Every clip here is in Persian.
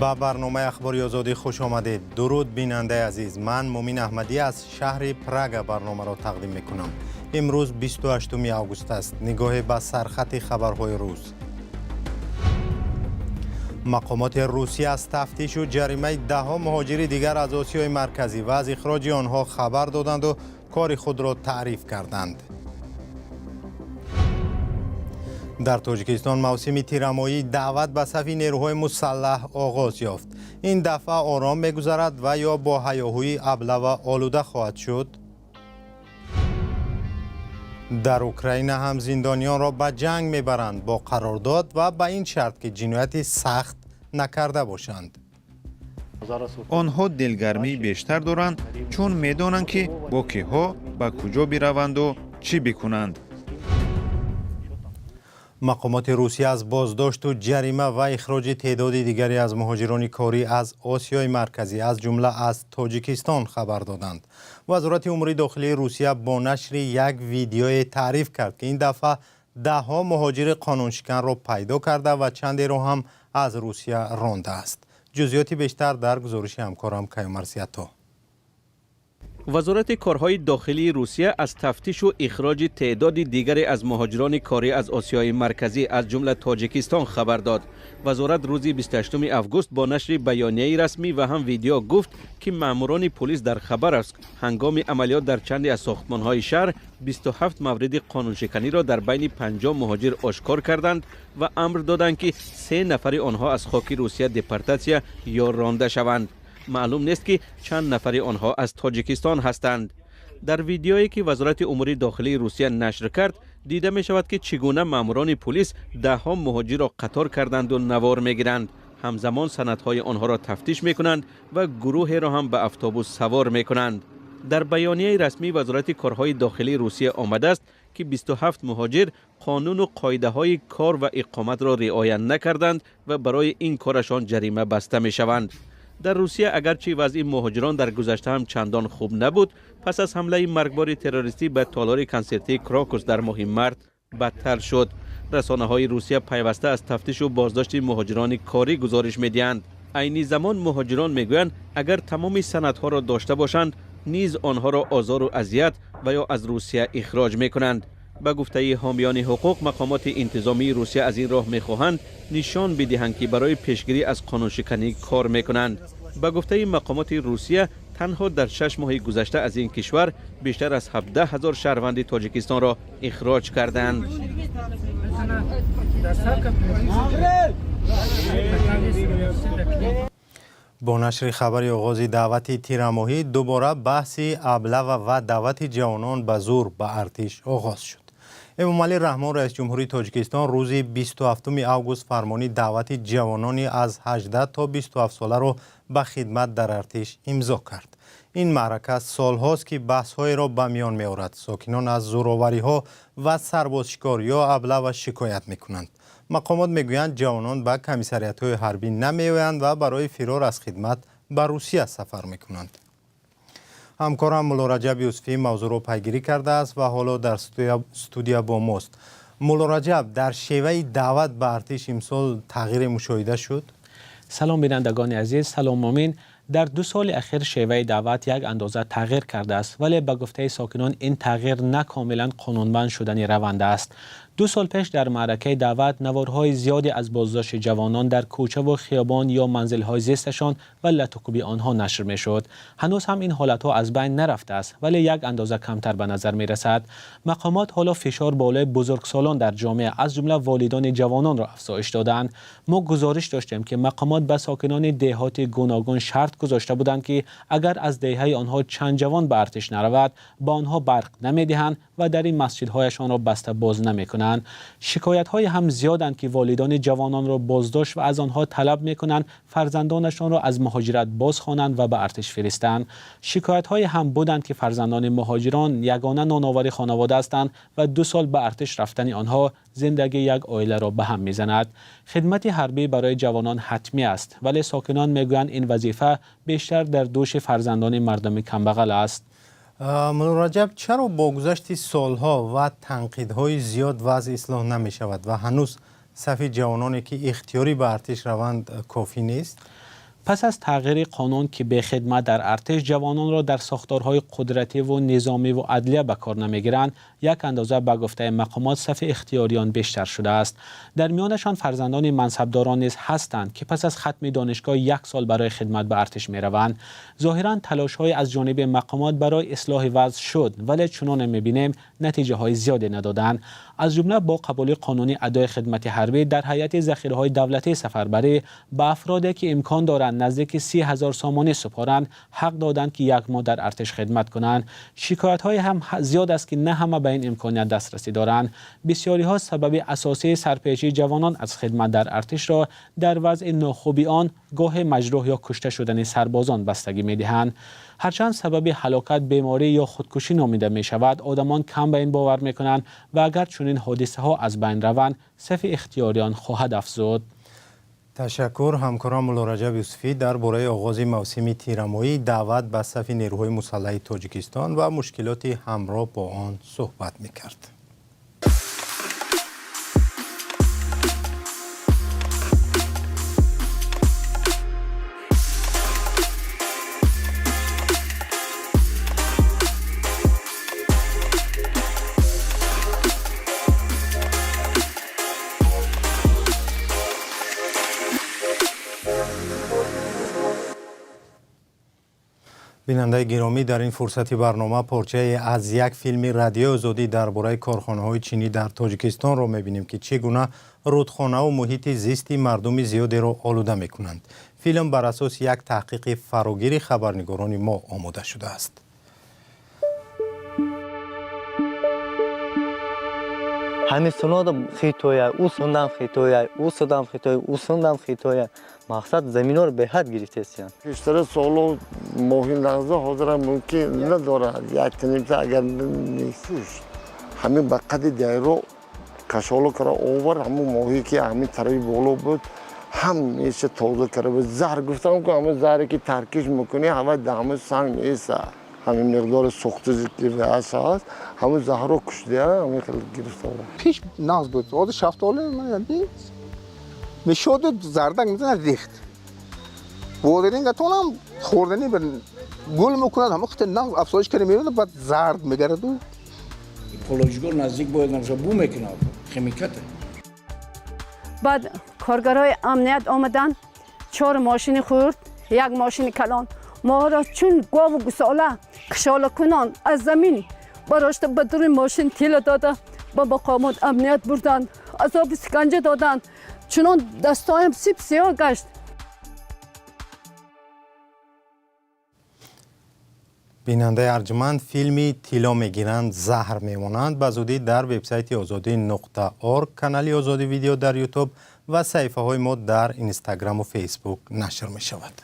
با برنامه اخباری آزادی خوش آمدید. درود بیننده عزیز، من مومین احمدی از شهر پراگ برنامه را تقدیم میکنم. امروز 28 آگوست است. نگاه به سرخط خبرهای روز. مقامات روسیه از تفتیش و جریمه 10 مهاجر دیگر از آسیای مرکزی و از اخراج آنها خبر دادند و کار خود را تعریف کردند. در تاجیکستان موسم تیره‌ماهی دعوت به صف نیروهای مسلح آغاز یافت. این دفعه آرام می‌گذرد و یا با هیاهوی ابله و آلوده خواهد شد؟ در اوکراین هم زندانیان را به جنگ میبرند با قرارداد و به این شرط که جنایت سخت نکرده باشند. آنها دلگرمی بیشتر دارند چون میدانند که با کیها به کجا بروند و چی بکنند. مقامات روسیه از بازداشت و جریمه و اخراج تعداد دیگری از مهاجران کاری از آسیای مرکزی از جمله از تاجیکستان خبر دادند. وزارت امور داخلی روسیه با نشر یک ویدیو تعریف کرد که این دفعه 10 مهاجر قانونشکن را پیدا کرده و چندی را هم از روسیه رانده است. جزئیات بیشتر در گزارش همکارم کیامرسیتو. وزارت کارهای داخلی روسیه از تفتیش و اخراج تعداد دیگری از مهاجران کاری از آسیای مرکزی از جمله تاجیکستان خبر داد. وزارت روز 28 آگوست با نشر بیانیه رسمی و هم ویدیو گفت که ماموران پلیس در خبرسک هنگام عملیات در چندی از ساختمان‌های شهر 27 مورد قانونشکنی را در بین 50 مهاجر آشکار کردند و امر دادند که 3 نفر آنها از خاک روسیه دپورتاسیا یا رانده شوند. معلوم نیست که چند نفر آنها از تاجیکستان هستند. در ویدیویی که وزارت امور داخلی روسیه نشر کرد دیده می شود که چگونه ماموران پلیس 10 مهاجر را قطار کردند و نوار می گیرند. همزمان سندهای آنها را تفتیش می کنند و گروه را هم به اتوبوس سوار می کنند. در بیانیه رسمی وزارت کارهای داخلی روسیه آمده است که 27 مهاجر قانون و قاعده های کار و اقامت را رعایت نکردند و برای این کارشان جریمه بسته می شوند. در روسیه اگرچه وضع مهاجران در گذشته هم چندان خوب نبود، پس از حمله مرگبار تروریستی به تالار کنسرتی کراکوس در ماه مارس بدتر شد. رسانه‌های روسیه پیوسته از تفتیش و بازداشت مهاجران کاری گزارش می‌دهند. عین زمان مهاجران میگویند اگر تمام سندها را داشته باشند نیز آنها را آزار و اذیت و یا از روسیه اخراج می‌کنند. به گفته حامیان حقوق، مقامات انتظامی روسیه از این راه می‌خواهند نشان بدهند که برای پیشگیری از قانونشکنی کار می‌کنند. به گفته مقامات روسیه تنها در 6 ماه گذشته از این کشور بیشتر از 17,000 شهروند تاجیکستان را اخراج کردند. با نشر خبری آغاز دعوت تیره‌ماهی دوباره بحث ابله و دعوت جوانان به زور به ارتش آغاز شد. امامعلی رحمان رئیس جمهوری تاجیکستان روز 27 آگوست فرمانی دعوت جوانانی از 18 تا 27 ساله را به خدمت در ارتش امضا کرد. این معرکه سالهاست که بحث‌های را به میان می‌آورد. ساکنان از زورآوری‌ها و سربازشکاری یا ابله و شکایت می‌کنند. مقامات میگویند جوانان به کمیسریت‌های حربی نمی‌آیند و برای فرار از خدمت به روسیه سفر می‌کنند. همکارم مولا رجب یوسفی موضوع را پیگیری کرده است و حالا در استودیو با ماست. مولا رجب، در شیوه دعوت به ارتش امسال تغییر مشاهده شد؟ سلام بینندگان عزیز، سلام مومین. در 2 سال اخیر شیوه دعوت یک اندازه تغییر کرده است، ولی به گفته ساکنان این تغییر نه کاملا قانونمند شدنی روند است. 2 سال پیش در معرکه دعوت نوارهای زیادی از بازداشت جوانان در کوچه و خیابان یا منزل‌های زیستشان و لطوکوبی آنها نشر می‌شد. هنوز هم این حالت‌ها از بین نرفته است، ولی یک اندازه کمتر به نظر می‌رسد. مقامات حالا فشار بالای بزرگسالان در جامعه از جمله والدان جوانان را افزایش دادند. ما گزارش داشتیم که مقامات به ساکنان دهات گوناگون شرط گذاشته بودند که اگر از دهه آنها چند جوان به ارتش نرود، با آنها برق نمی‌دهند و در این مسجدهایشان را بسته باز نمی‌کنند. شکایت‌های هم زیادند که والدان جوانان را بازداشت و از آنها طلب می‌کنند فرزندانشان را از مهاجرت بازخوانند و به ارتش فرستند. شکایت‌های هم بودند که فرزندان مهاجران یگانه نانآور خانواده هستند و 2 سال به ارتش رفتن آنها زندگی یک عائله را به هم می‌زند. خدمت حربی برای جوانان حتمی است، ولی ساکنان می‌گویند این وظیفه بیشتر در دوش فرزندان مردم کمبغل است. مولا رجب، چرا با گذشت سالها و تنقیدهای زیاد وضع اصلاح نمی شود و هنوز صف جوانانی که اختیاری به ارتش روند کافی نیست؟ پس از تغییر قانون که به خدمت در ارتش جوانان را در ساختارهای قدرتی و نظامی و عدلیه به کار نمیگیرند، یک اندازه به گفته مقامات صف اختیاریان بیشتر شده است. در میانشان فرزندان منصبداران نیز هستند که پس از ختم دانشگاه 1 سال برای خدمت به ارتش میروند. ظاهرا تلاش‌های از جانب مقامات برای اصلاح وضع شد، ولی چنان می‌بینیم نتیجه های زیادی ندادند. از جمله با قبول قانونی ادای خدمت حربی در هیئت ذخیره‌های دولتی سفربری به افرادی که امکان دارند نزدیک 30,000 سامانه سپارند حق دادند که 1 ماه در ارتش خدمت کنند. شکایت‌های هم زیاد است که نه همه به این امکانیت دسترسی دارند. بسیاری‌ها سبب اساسی سرپیچی جوانان از خدمت در ارتش را در وضع ناخوبی آن گاه مجروح یا کشته شدن سربازان بستگی می‌دهند. هرچند سبب هلاکت، بیماری یا خودکشی نامیده می شود، آدمان کم به این باور می کنند و اگر چنین حادثه ها از بین روند، صف اختیاریان خواهد افزود. تشکر همکارم مولا رجب یوسفی درباره آغاز موسم تیرماهی، دعوت به صف نیروهای مسلح تاجیکستان و مشکلات همراه با آن صحبت می کرد. بیننده گرامی، در این فرصتی برنامه پارچه از یک فیلم رادیو آزادی درباره کارخانه‌های چینی در تاجیکستان را می‌بینیم که چگونه رودخانه و محیط زیستی مردم زیادی را آلوده می‌کنند. فیلم بر اساس یک تحقیق فراگیر خبرنگاران ما آماده شده است. همین سنود خیتویا، او سندم خیتویا، او سدام خیتویا، او سندم خیتویا. مقصد زمین رو به حد گرفته است. بیشتر سالو مهم لحظه حاضر ممکن نداره. یک تنیمزه اگر نیستش همین به قد دایرو کشالو کرده اوور همون ماهی که همین طرفی بالا بود هم میشه تازه کرده بود. زهر گفتم که همه زهری که ترکیش میکنی همه دامه سنگ نیست. همین مقدار سوختگی که هست همون زهر رو کشیده همین خیلی گرفته بود. پیش ناز بود. آد شفتاله من نیست. میشد زردک میزنه ریخت. بودرینگ اتونم خوردنی بر گل میکنه همه خیلی ناز افزایش کنه میره بعد زرد میگرده. اکولوژیکال نزدیک باید نمیشه بو میکنه خمیکته. بعد کارگرای امنیت آمدن 4 ماشین خورد، 1 ماشین کلان ما را چون گاو و گساله کشاله کنان از زمین براشت بدون ماشین تیل داده با مقامات امنیت بردند، عذاب سکنجه دادند، چنان دستایم سیب سیاه گشت. بیننده ارجمند، فیلمی طلا میگیرند زهر میمانند به زودی در وبسایت azadi.org، کانال آزادی ویدیو در یوتیوب و صفحه های ما در اینستاگرام و فیسبوک نشر می شود.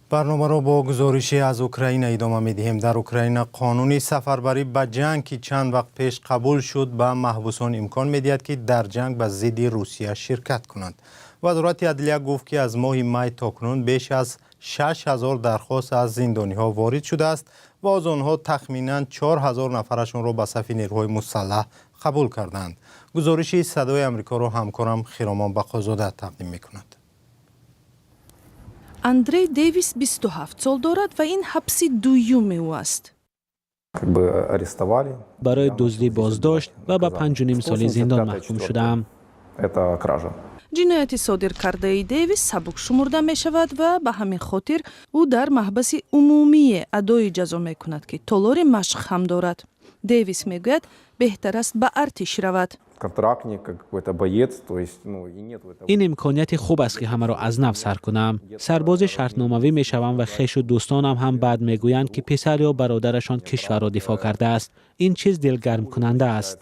برنامه را با گزارشی از اوکراین ادامه می‌دهیم. در اوکراین قانونی سفربری به جنگ که چند وقت پیش قبول شد به محبوسان امکان می‌دهد که در جنگ به ضد روسیه شرکت کنند. وزارت عدلیه گفت که از ماه می تاکنون بیش از 6,000 درخواست از زندانی‌ها وارد شده است و از آنها تخمیناً 4,000 نفرشان را به صف نیروهای مسلح قبول کردند. گزارشی صدای آمریکا را همکارم خیرامان بقازاده تقدیم می‌کند. Андрей Дэвис 27 سال دارد و این حبس دوم او است. برای دزدی بازداشت و به 5.5 سال زندان محکوم شدم. جنایت صادر کرده ای دیویس سبک شمرده می شود و به همین خاطر او در محبس عمومی ادای جزا می کند که تالار مشق هم دارد. دیویس می گوید بهتر است به ارتش رود. این امکانیت خوب است که همه را از نو سر کنم. سرباز شرطنامه‌ای می شوم و خویش و دوستانم هم بعد می گویند که پسر یا برادرشان کشور را دفاع کرده است. این چیز دلگرم کننده است.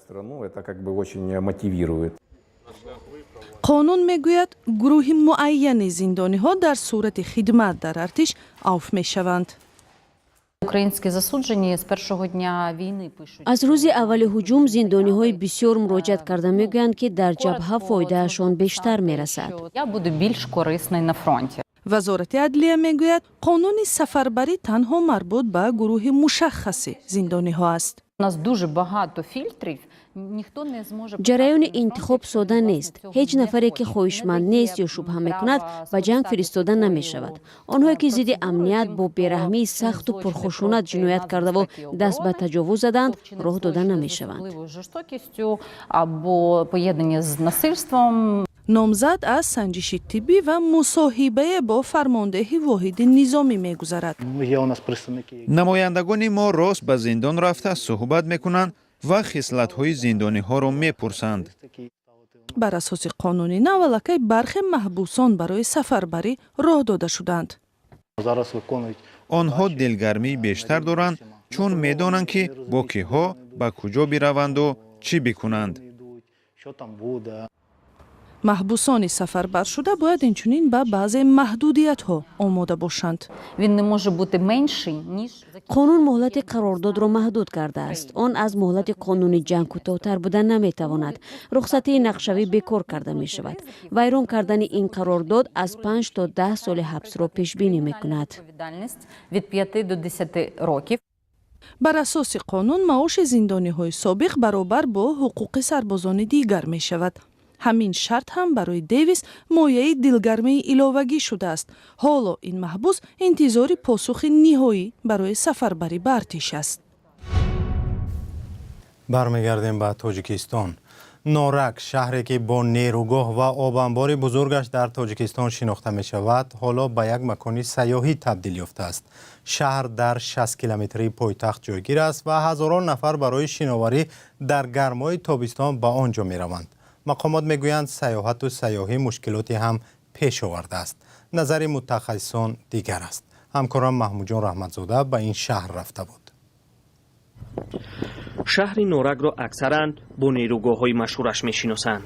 قانون می گوید گروه معین زندانی ها در صورت خدمت در ارتش عفو می شوند. از روز اول هجوم زندانی‌های بسیار مراجعت کرده میگویند که در جبهه فایدهشان بیشتر میرسد. وزارت عدلیه میگوید قانون سفربری تنها مربوط به گروه مشخص زندانی‌ها است. ҷараёни интихоб сода нест. ҳеҷ нафаре ки хоҳишманд нест ё шубҳа мекунад ба ҷанг фиристода намешавад. онҳое ки зидди амният бо бераҳмии сахту пурхушунат ҷиноят кардаву даст ба таҷовуз заданд, роҳ дода намешаванд. номзад аз санҷиши тиббӣ ва мусоҳибае бо фармондеҳи воҳиди низомӣ мегузарад. намояндагони мо рост ба зиндон рафта суҳбат мекунанд ва хислатҳои зиндониҳоро мепурсанд. бар асоси қонуни нав аллакай бархе маҳбусон барои сафарбарӣ роҳ дода шуданд. онҳо дилгармии бештар доранд, чун медонанд ки бо киҳо ба куҷо бираванду чӣ бикунанд. маҳбусони сафарбаршуда бояд инчунин ба баъзе маҳдудиятҳо омода бошанд. қонун моҳлати қарордодро маҳдуд кардааст. он аз моҳлати қонуни ҷанг кӯтоҳтар будан наметавонад. рухсатии нақшавӣ бекор карда мешавад. вайрон кардани ин қарордод аз 5 то 10 соли ҳабсро пешбинӣ мекунад. бар асоси қонун маоши зиндониҳои собиқ баробар бо ҳуқуқи сарбозони дигар мешавад. ҳамин шарт ҳам барои Дэвис мояи дилгармии иловагӣ шудааст. ҳоло ин маҳбус интизори посухи ниҳоӣ барои сафарбарӣ ба артиш аст. бармегардем ба Тоҷикистон. норак шаҳре ки бо нерӯгоҳ ва обанбори бузургаш дар Тоҷикистон шинохта мешавад, ҳоло ба як макони сайёҳӣ табдил ёфтааст. шаҳр дар 60 километрии пойтахт ҷойгир аст ва ҳазорон нафар барои шиноварӣ дар гармои тобистон ба он ҷо мераванд. мақомот мегӯянд сайёҳату сайёҳӣ мушкилоте ҳам пеш овардааст. назари мутахассисон дигар аст. ҳамкорам маҳмудҷон раҳматзода ба ин шаҳр рафта буд. шаҳри норакро аксаран бо нерӯгоҳҳои машҳураш мешиносанд.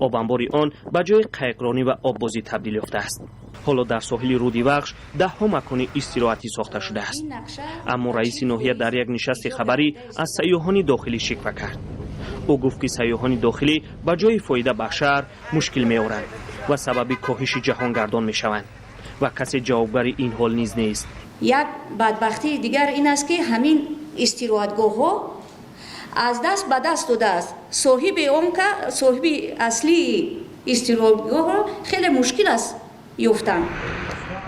обанбори он ба ҷои қайқронӣ ва оббозӣ табдил ёфтааст. ҳоло дар соҳили руди вахш даҳҳо макони истироҳатӣ сохта шудааст. аммо раиси ноҳия дар як нишасти хабарӣ аз сайёҳони дохилӣ шиква кард. ӯ гуфт ки сайёҳони дохилӣ ба ҷои фоида ба шаҳр мушкил меоранд ва сабаби коҳиши ҷаҳонгардон мешаванд ва касе ҷавобгари ин ҳол низ нест. як бадбахтии дигар ин аст ки ҳамин истироҳатгоҳҳо аз даст ба даст додааст. соҳиби аслии истироҳатгоҳро хеле мушкил аст ёфтан.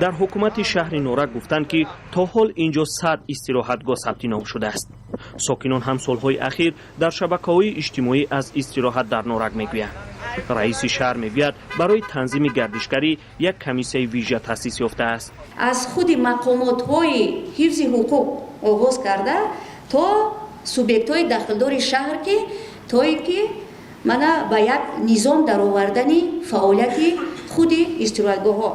дар ҳукумати шаҳри норак гуфтанд ки то ҳол инҷо 100 истироҳатгоҳ сабти ном шудааст. сокинон ҳам солҳои ахир дар шабакаҳои иҷтимоӣ аз истироҳат дар норак мегӯянд. раиси шаҳр мегӯяд барои танзими гардишгарӣ як комиссияи вижа таъсис ёфтааст. аз худи мақомотҳои ҳифзи ҳуқуқ оғоз карда то субъектҳои дахлдори шаҳр ки toe ки мана ба як низом даровардани фаъолияти худи истироҳатгоҳҳо.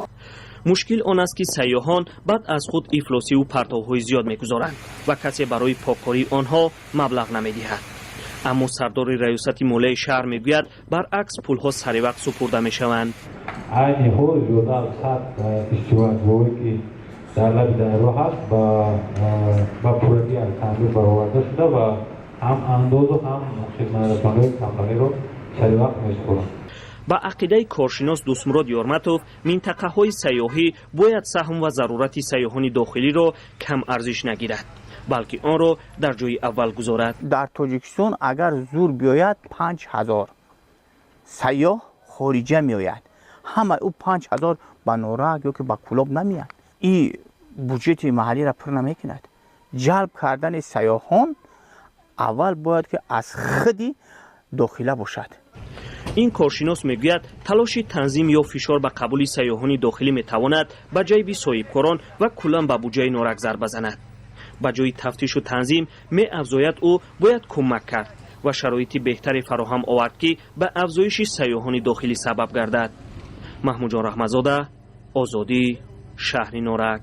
мушкил он аст ки сайёҳон баъд аз худ ифлосиву партовҳои зиёд мегузоранд ва касе барои поккории онҳо маблағ намедиҳад. аммо сардори раёсати молияи шаҳр мегӯяд баръакс пулҳо саривақт супурда мешаванд. айни ҳол зиёда аз 100 истироҳатгоҳе ки дар лаби дарё ҳаст ба пуррагӣ аз таъмир бароварда шуда ва ҳам андозу ҳам хизматрасониҳои камбағиро саривақт месупоранд. ба ақидаи коршинос дусмурод ёрматов минтақаҳои сайёҳӣ бояд саҳм ва зарурати сайёҳони дохилиро кам арзиш нагирад, балки онро дар ҷои аввал гузорад. дар Тоҷикистон агар зур биёяд 5000 сайёҳ хориҷа меояд. ҳама ӯ 5000 ба норак ё ки ба кӯлоб намеяд. ин буҷети маҳаллиро пур намекунад. ҷалб кардани сайёҳон аввал бояд ки аз худи дохила бошад. ин коршинос мегӯяд талоши танзим ё фишор ба қабули сайёҳони дохилӣ метавонад ба ҷайби соҳибкорон ва куллан ба буҷаи норак зарба занад. ба ҷои тафтишу танзим меафзояд ӯ бояд кӯмак кард ва шароити беҳтаре фароҳам овард ки ба афзоиши сайёҳони дохилӣ сабаб гардад. маҳмудҷон раҳматзода, озодӣ, шаҳри норак.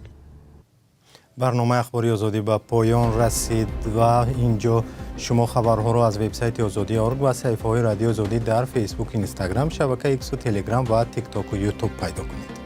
барномаи ахбори озодӣ ба поён расид ва инҷо шумо хабарҳоро аз вебсайти озодӣ.орг ва саҳифаҳои радиои озодӣ дар фейсбук, инстаграм, шабакаи X, телеграм ва тиктоку ютуб пайдо кунед.